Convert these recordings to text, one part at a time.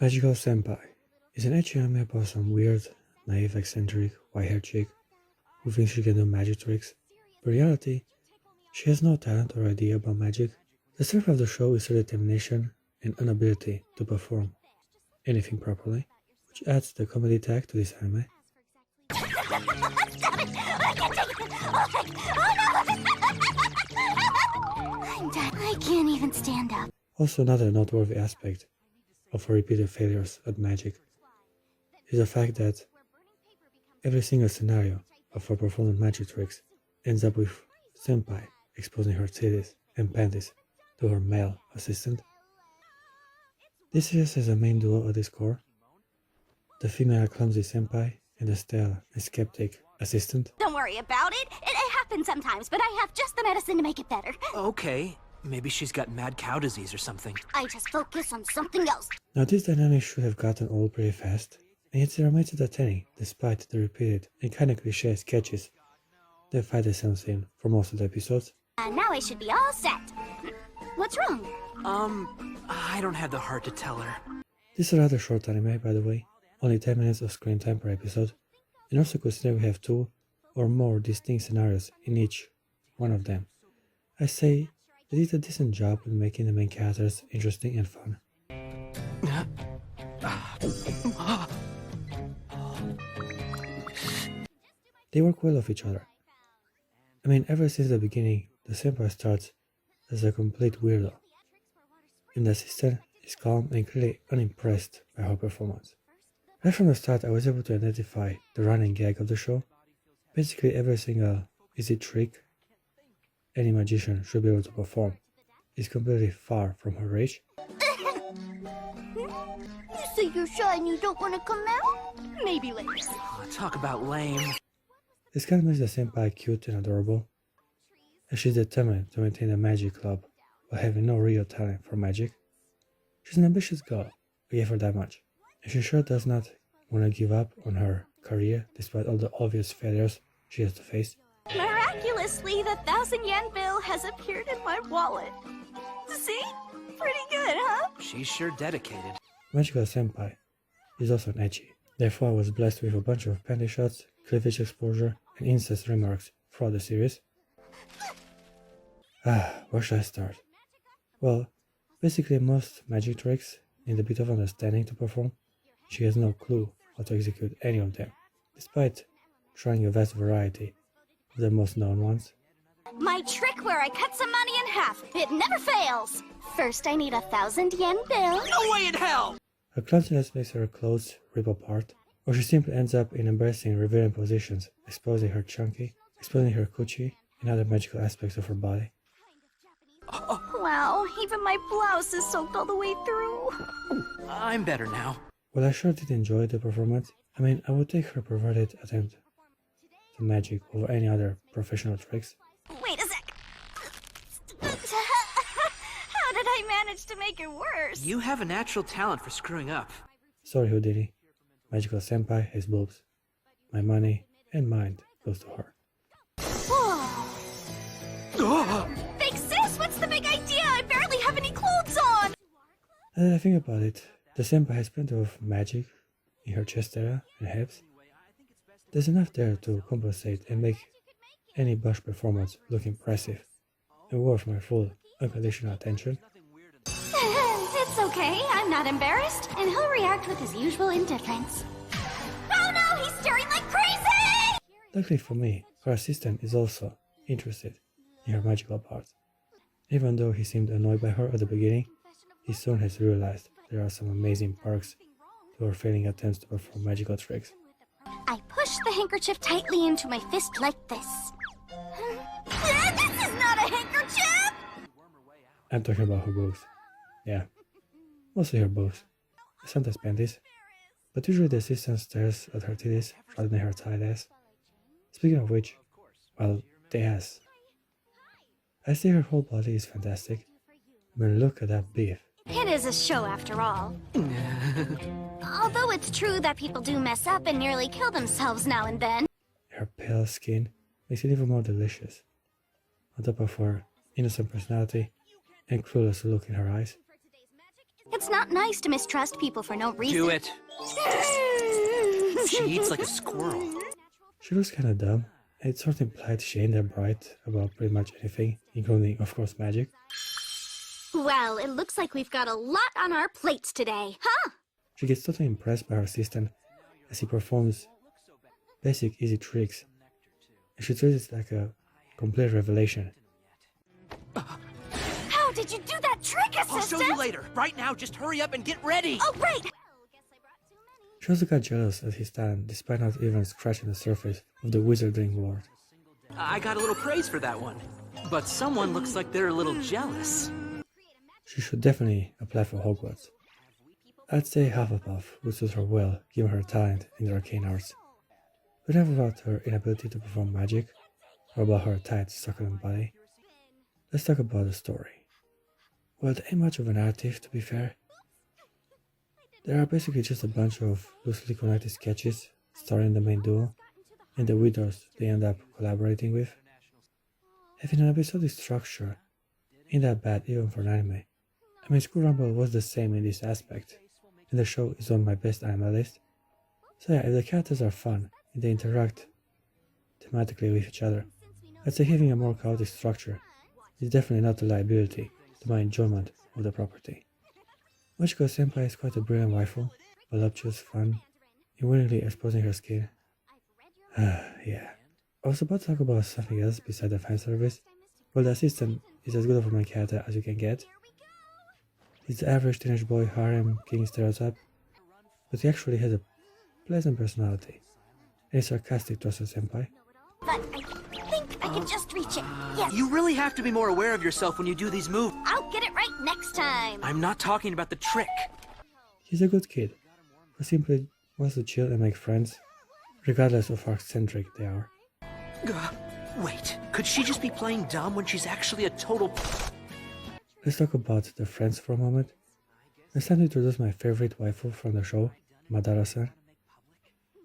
Magical Senpai is an ecchi anime about some weird, naive, eccentric, white-haired chick who thinks she can do magic tricks. But in reality, she has no talent or idea about magic. The strength of the show is her determination and inability to perform anything properly, which adds the comedy tag to this anime. I'm dead. I can't even stand up. Also, another noteworthy aspect of her repeated failures at magic is the fact that every single scenario of her performing magic tricks ends up with Sempai exposing her titties and panties to her male assistant. This series has a main duo at its core, the female clumsy Senpai and the stale and skeptic assistant. Don't worry about it. It happens sometimes, but I have just the medicine to make it better. Okay, maybe she's got mad cow disease or something. I just focus on something else. Now this dynamic should have gotten old pretty fast, and yet they remains entertaining despite the repeated and kinda cliché sketches that fight the same scene for most of the episodes. Now I should be all set. What's wrong? I don't have the heart to tell her. This is a rather short anime, by the way, only 10 minutes of screen time per episode, and also consider we have 2 or more distinct scenarios in each one of them. I say they did a decent job in making the main characters interesting and fun. They work well with each other. I mean, ever since the beginning, the Senpai starts as a complete weirdo, and the assistant is calm and clearly unimpressed by her performance. Right from the start, I was able to identify the running gag of the show. Basically, every single easy trick any magician should be able to perform is completely far from her reach. You say you're shy and you don't want to come out? Maybe later. Talk about lame. This kind of makes the Senpai cute and adorable, and she's determined to maintain a magic club while having no real talent for magic. She's an ambitious girl, I gave her that much, and she sure does not want to give up on her career despite all the obvious failures she has to face. Miraculously, the 1,000-yen bill has appeared in my wallet. See? Pretty good, huh? She's sure dedicated. Magical Senpai is also an ecchi, therefore I was blessed with a bunch of panty shots, cleavage exposure, and incest remarks throughout the series. Where should I start? Well, basically most magic tricks need a bit of understanding to perform. She has no clue how to execute any of them, despite trying a vast variety of the most known ones. My trick where I cut some money in half. It never fails. First, I need a 1,000-yen bill. No way in hell! Her clumsiness makes her clothes rip apart, or she simply ends up in embarrassing, revealing positions, exposing her chunky, exposing her coochie, and other magical aspects of her body. Wow, even my blouse is soaked all the way through. I'm better now. Well, I sure did enjoy the performance. I mean, I would take her perverted attempt to magic over any other professional tricks. Wait a sec. How did I manage to make it worse? You have a natural talent for screwing up. Sorry, Houdini. Magical Senpai has boobs. My money and mind goes to her. Big sis, what's the big idea? I barely have any clothes on. Now that I think about it, the Senpai has plenty of magic in her chest area and hips. There's enough there to compensate and make any bush performance look impressive and worth my full, unconditional attention. It's okay, I'm not embarrassed, and he'll react with his usual indifference. Oh no, he's staring like crazy! Luckily for me, her assistant is also interested in her magical parts. Even though he seemed annoyed by her at the beginning, he soon has realized there are some amazing perks to her failing attempts to perform magical tricks. I push the handkerchief tightly into my fist like this. This is not a handkerchief! I'm talking about her boobs. Yeah, mostly her boobs. Sometimes panties. But usually the assistant stares at her titties rather than her tight ass. Speaking of which, well, the ass. I say her whole body is fantastic. I mean, look at that beef. It is a show after all. Although it's true that people do mess up and nearly kill themselves now and then. Her pale skin makes it even more delicious. On top of her innocent personality, and clueless look in her eyes. It's not nice to mistrust people for no reason. Do it. She eats like a squirrel. She looks kinda dumb, and it's sort of implied she ain't that bright about pretty much anything, including, of course, magic. Well, it looks like we've got a lot on our plates today, huh? She gets totally impressed by her assistant as he performs basic, easy tricks, and she treats it like a complete revelation. How did you do that trick, I'll assistant? show you later. Right now, just hurry up and get ready. Oh, right! She also got jealous at his talent, despite not even scratching the surface of the wizarding world. I got a little praise for that one. But someone looks like they're a little jealous. She should definitely apply for Hogwarts. I'd say Hufflepuff would suit her well, given her talent in the arcane arts. But never about her inability to perform magic, or about her tight, succulent body. Let's talk about the story. Well, there ain't much of a narrative, to be fair. There are basically just a bunch of loosely connected sketches starring the main duo and the widows they end up collaborating with. Having an episodic structure ain't that bad even for an anime. I mean, School Rumble was the same in this aspect, and the show is on my best anime list. So yeah, if the characters are fun and they interact thematically with each other, I'd say having a more chaotic structure is definitely not a liability to my enjoyment of the property. Machiko Senpai is quite a brilliant waifu, voluptuous, fun, and willingly exposing her skin. Yeah. I was about to talk about something else besides the fan service. Well, the assistant is as good of a main character as you can get. He's the average teenage boy harem king stereotype, but he actually has a pleasant personality, and is sarcastic towards her senpai. But I think I can just reach it. Yes. You really have to be more aware of yourself when you do these moves. I'll get it right next time. I'm not talking about the trick. He's a good kid, who simply wants to chill and make friends, regardless of how eccentric they are. Wait, could she just be playing dumb when she's actually a total... Let's talk about the friends for a moment. It's time to introduce my favorite waifu from the show, Madara-san.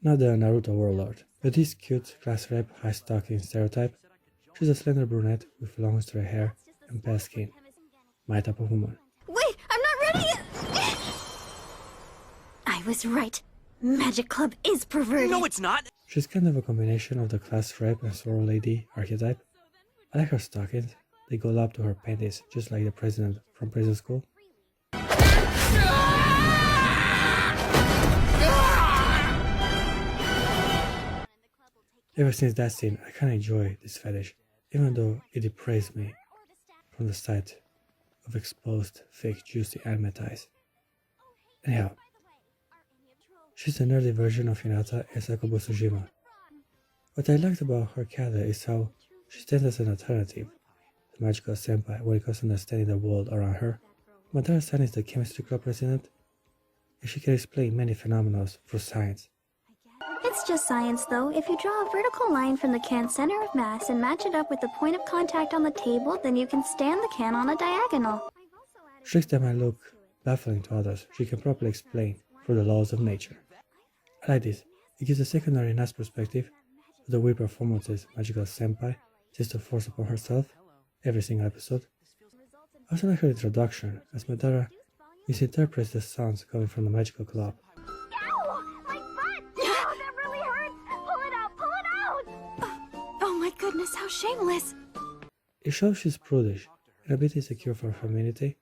Not the Naruto warlord, but this cute, class rep, high stocking stereotype. She's a slender brunette with long stray hair and pale skin. My type of woman. Wait, I'm not ready yet! I was right. Magic Club is perverted. No, it's not! She's kind of a combination of the class rep and soror lady archetype. I like her stockings. They go up to her panties, just like the president from prison school. Ever since that scene, I kinda enjoy this fetish, even though it depraves me from the sight of exposed, fake, juicy anime thighs. Anyhow, she's the nerdy version of Hinata and Sakobu Tsujima. What I liked about her character is how she stands as an alternative to magical senpai when it comes to understanding the world around her. Madara-san is the chemistry club president, and she can explain many phenomena through science. It's just science, though. If you draw a vertical line from the can's center of mass and match it up with the point of contact on the table, then you can stand the can on a diagonal. Tricks that might look baffling to others, she can properly explain through the laws of nature. I like this. It gives a secondary nice perspective to the weird performances magical senpai seems to force upon herself every single episode. I also like her introduction, as Madara misinterprets the sounds coming from the magical club. Ow! My butt! Oh, that really hurts! Pull it out! Pull it out! Oh my goodness, how shameless! It shows she's prudish and a bit insecure for her femininity,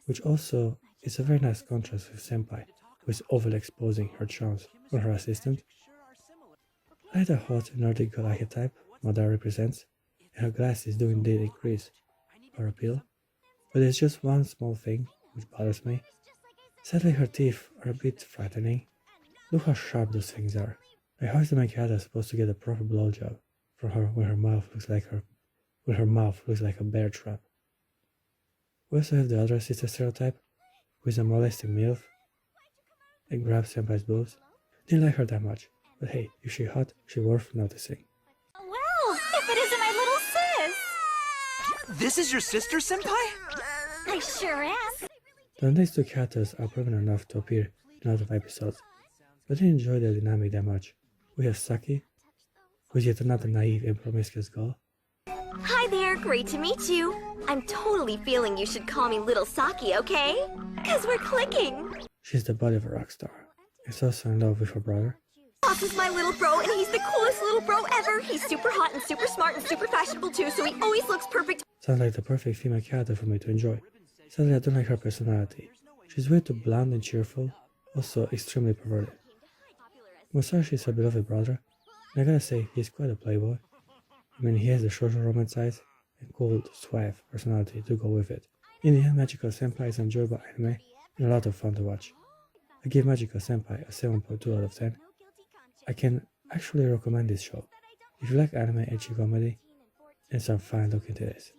which also is a very nice contrast with Senpai, who is overly exposing her charms on her assistant. I like the hot, nerdy girl archetype Madara represents, and her glasses do indeed increase her appeal. But there's just one small thing which bothers me. Sadly, her teeth are a bit frightening. Look how sharp those things are. Like, how is the main character supposed to get a proper blowjob from her when her mouth looks like a bear trap? We also have the other sister stereotype, who is a molesting MILF and grabs Senpai's boobs. Didn't like her that much, but hey, if she's hot, she's worth noticing. Well, if it isn't my little sis! This is your sister, Senpai? I sure am. The next two characters are prominent enough to appear in a lot of episodes, but I didn't enjoy their dynamic that much. We have Saki, who is yet another naive and promiscuous girl. Hi there! there. Great to meet you. I'm totally feeling you should call me Little Saki, okay? Cause we're clicking. She's the body of a rock star. Is also in love with her brother. Boss is my little bro, and he's the coolest little bro ever. He's super hot and super smart and super fashionable too, so he always looks perfect. Sounds like the perfect female character for me to enjoy. Sadly, I don't like her personality. She's way too blunt and cheerful, also extremely perverted. Musashi is her beloved brother, and I gotta say, he's quite a playboy. I mean, he has the social romance side and cool, suave personality to go with it. In the end, Magical Senpai is an enjoyable anime and a lot of fun to watch. I give Magical Senpai a 7.2 out of 10. I can actually recommend this show if you like anime ecchi comedy and some fine looking titties.